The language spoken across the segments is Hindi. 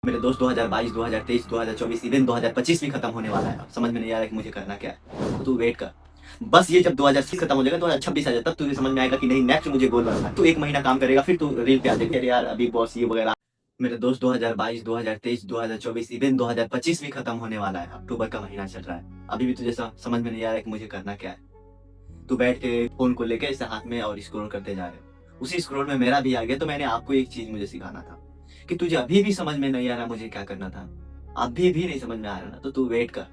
मेरे दोस्त 2022, 2023, 2024 इवन 2025 भी खत्म होने वाला है। अब समझ में नहीं आ रहा है कि मुझे करना क्या है। तो तू वेट कर। बस ये जब 2030 खत्म हो जाएगा, 2026 आ जाए, तब तुझे समझ में आएगा कि नहीं नेक्स्ट मुझे गोल बनाना है। तू 1 महीना काम करेगा, फिर तू रील पे आ जाएगा, अरे यार बिग बॉस ये वगैरह। मेरे दोस्त 2022, 2023, 2024 इवन 2025 भी खत्म होने वाला है। अक्टूबर का महीना चल रहा है। अभी भी तुझे समझ में नहीं आ रहा है कि मुझे करना क्या है। तू बैठ के फोन को लेके ऐसे हाथ में और स्क्रॉल करते जा रहे हो। उसी स्क्रॉल में मेरा भी आ गया, तो मैंने आपको एक चीज मुझे सिखाना था कि तुझे अभी भी समझ में नहीं आ रहा मुझे क्या करना था। अभी भी नहीं समझ में आ रहा ना, तो तू वेट कर।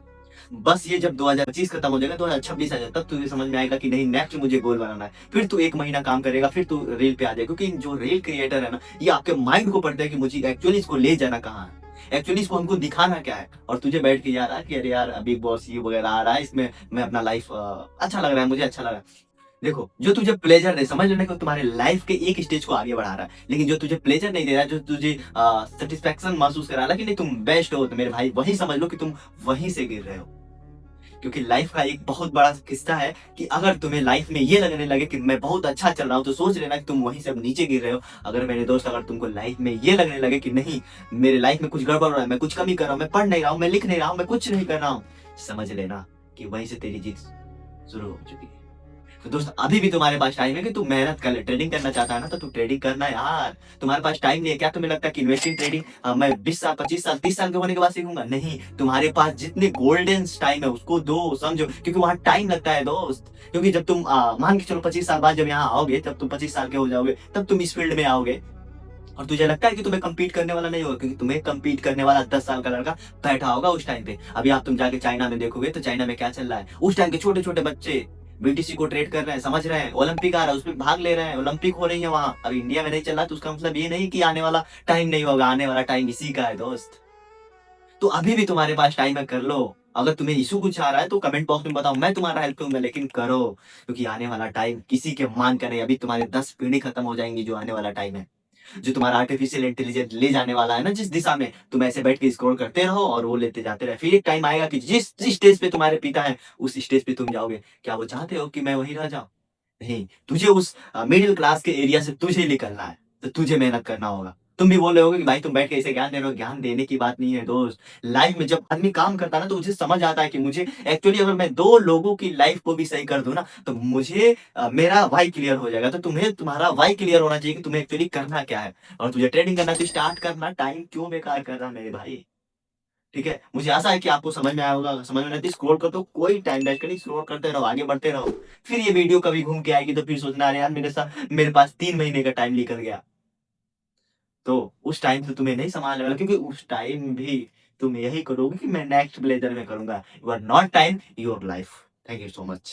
बस ये जब 2025 खत्म हो जाएगा, 2026 आ जाए, तब तुझे समझ में आएगा कि नहीं नेक्स्ट मुझे गोल बनाना है। फिर तू 1 महीना काम करेगा, फिर तू रील पे आ जाए, क्योंकि जो रील क्रिएटर है ना, ये आपके माइंड को पढ़ते हैं कि मुझे एक्चुअली इसको ले जाना कहाँ है, एक्चुअली इसको हमको दिखाना क्या है। और तुझे बैठ के यार कि अरे यार बिग बॉस ये वगैरह आ रहा है, इसमें मैं अपना लाइफ अच्छा लग रहा है, मुझे अच्छा लग रहा है। देखो, जो तुझे प्लेजर दे, समझ लेना कि तुम्हारे लाइफ के एक स्टेज को आगे बढ़ा रहा है, लेकिन जो तुझे प्लेजर नहीं दे रहा है, जो तुझे सेटिस्फेक्शन महसूस करा रहा है कि नहीं तुम बेस्ट हो, तो मेरे भाई वही समझ लो कि तुम वहीं से गिर रहे हो। क्योंकि लाइफ का एक बहुत बड़ा किस्सा है कि अगर तुम्हें लाइफ में ये लगने लगे कि मैं बहुत अच्छा चल रहा हूँ, तो सोच लेना कि तुम वहीं से अब नीचे गिर रहे हो। अगर मेरे दोस्त, अगर तुमको लाइफ में ये लगने लगे कि नहीं मेरे लाइफ में कुछ गड़बड़ हो रहा है, मैं कुछ कमी कर रहा हूँ, मैं पढ़ नहीं रहा हूँ, मैं लिख नहीं रहा हूँ, मैं कुछ नहीं कर रहा हूँ, समझ लेना कि वहीं से तेरी जीत शुरू हो चुकी है। तो दोस्त, अभी भी तुम्हारे पास टाइम है कि तू मेहनत कर ले। ट्रेडिंग करना चाहता है ना, तो तू ट्रेडिंग करना यार। तुम्हारे पास टाइम नहीं है क्या? तुम्हें लगता है कि इन्वेस्टिंग ट्रेडिंग मैं 20 साल, 25 साल, 30 साल के होने के बाद सीखूंगा? नहीं, तुम्हारे पास जितने गोल्डन टाइम है उसको दो, समझो, क्योंकि वहां टाइम लगता है दोस्त। क्योंकि जब तुम मान के चलो 25 साल बाद जब यहाँ आओगे, तब तुम 25 साल के हो जाओगे, तब तुम इस फील्ड में आओगे और तुझे लगता है कि तुम्हें कम्पीट करने वाला नहीं होगा, क्योंकि तुम्हें कम्पीट करने वाला 10 साल का लड़का बैठा होगा उस टाइम पे। अभी आप तुम जाके चाइना में देखोगे, तो चाइना में क्या चल रहा है, उस टाइम के छोटे छोटे बच्चे बीटीसी को ट्रेड कर रहे हैं, समझ रहे हैं, ओलंपिक आ रहा है उसमें भाग ले रहे हैं, ओलंपिक हो रही है वहां। अब इंडिया में नहीं चल रहा, तो उसका मतलब ये नहीं कि आने वाला टाइम नहीं होगा, आने वाला टाइम इसी का है दोस्त। तो अभी भी तुम्हारे पास टाइम है, कर लो। अगर तुम्हें इशू कुछ आ रहा है तो कमेंट बॉक्स में बताओ, मैं तुम्हारा हेल्प करूंगा, लेकिन करो। क्योंकि आने वाला टाइम किसी के मान का नहीं। अभी तुम्हारे 10 पीढ़ी खत्म हो जाएंगी, जो आने वाला टाइम है, जो तुम्हारा आर्टिफिशियल इंटेलिजेंस ले जाने वाला है ना जिस दिशा में, तुम ऐसे बैठ के स्क्रॉल करते रहो और वो लेते जाते रहे। फिर एक टाइम आएगा कि जिस जिस स्टेज पे तुम्हारे पिता है, उस स्टेज पे तुम जाओगे। क्या वो चाहते हो कि मैं वहीं रह जाऊं? नहीं, तुझे उस मिडिल क्लास के एरिया से तुझे निकलना है, तो तुझे मेहनत करना होगा। तुम भी बोल रहे होगे कि भाई तुम बैठ के ऐसे ज्ञान दे रहे हो, ज्ञान देने की बात नहीं है दोस्त। लाइफ में जब आदमी काम करता है ना, तो मुझे समझ आता है कि मुझे एक्चुअली अगर मैं 2 लोगों की लाइफ को भी सही कर दूं ना, तो मुझे मेरा वाई क्लियर हो जाएगा। तो तुम्हें तुम्हारा वाई क्लियर होना चाहिए कि तुम्हें एक्चुअली करना क्या है। और तुझे ट्रेडिंग करना तो स्टार्ट करना, टाइम क्यों बेकार कर रहा मेरे भाई। ठीक है, मुझे आशा है कि आपको समझ में आया होगा। अगर समझ में नहीं स्क्रॉल कर, तो कोई टाइम वेस्ट करिए, स्क्रॉल करते रहो, आगे बढ़ते रहो। फिर ये वीडियो कभी घूम के आएगी, तो फिर सोचना अरे यार मेरे साथ मेरे पास 3 महीने का टाइम निकल गया। तो उस टाइम से तुम्हें नहीं संभालने वाला, क्योंकि उस टाइम भी तुम यही करोगे कि मैं नेक्स्ट ब्लेजर में करूंगा। You are not time, your life. Thank you so much.